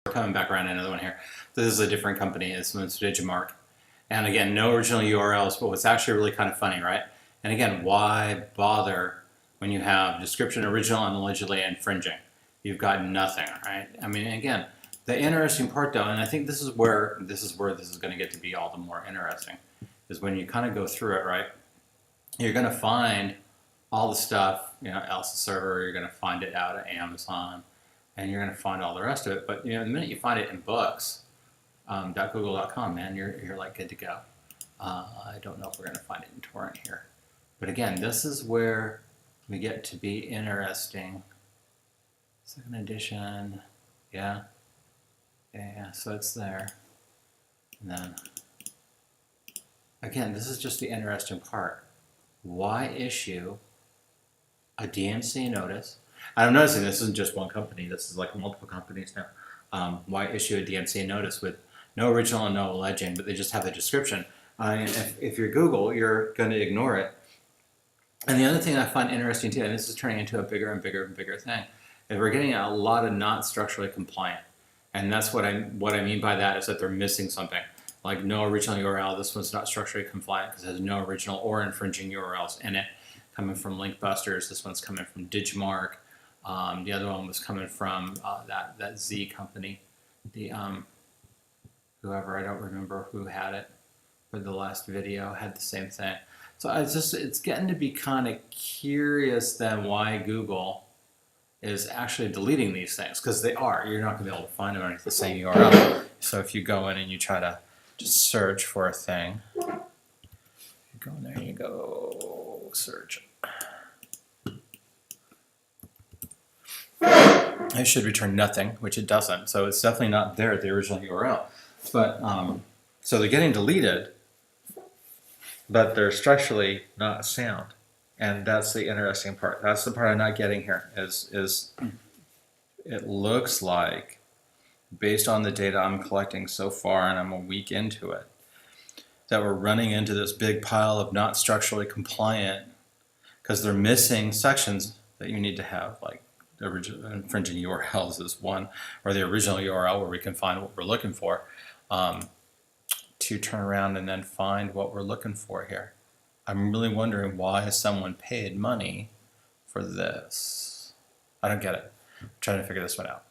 We're coming back around to another one here. This is a different company. This one's DIGIMARC. And again, no original URLs, but what's actually really kind of funny, right? And again, why bother when you have description original and allegedly infringing? You've got nothing, right? I mean, again, the interesting part though, and I think this is where this is going to get to be all the more interesting, is when you kind of go through it, right? You're going to find all the stuff, you know, Elsa server, you're going to find it out at Amazon, and you're going to find all the rest of it. But you know, the minute you find it in books, .google.com, man, you're like good to go. I don't know if we're going to find it in torrent here, but again, this is where we get to be interesting. Second edition, yeah, so it's there. And then again, this is just the interesting part. Why issue a DMCA notice? And I'm noticing this isn't just one company, this is like multiple companies now. Why issue a DMCA notice with no original and no alleging, but they just have the description? If you're Google, you're going to ignore it. And the other thing I find interesting too, and this is turning into a bigger and bigger and bigger thing, is we're getting a lot of not structurally compliant. And that's what I mean by that is that they're missing something. Like no original URL, this one's not structurally compliant because it has no original or infringing URLs in it. Coming from Linkbusters, this one's coming from DIGIMARC. The other one was coming from that Z company. The whoever, I don't remember who had it for the last video, had the same thing. So it's getting to be kind of curious then why Google is actually deleting these things, because they are. You're not going to be able to find them underneath the same URL. So if you go in and you try to just search for a thing, you go in there and you go search. It should return nothing, which it doesn't. So it's definitely not there at the original URL. But so they're getting deleted, but they're structurally not sound. And that's the interesting part. That's the part I'm not getting here, is it looks like, based on the data I'm collecting so far, and I'm a week into it, that we're running into this big pile of not structurally compliant, because they're missing sections that you need to have, like the original infringing URLs is one, or the original URL where we can find what we're looking for, to turn around and then find what we're looking for here. I'm really wondering why someone paid money for this. I don't get it. I'm trying to figure this one out.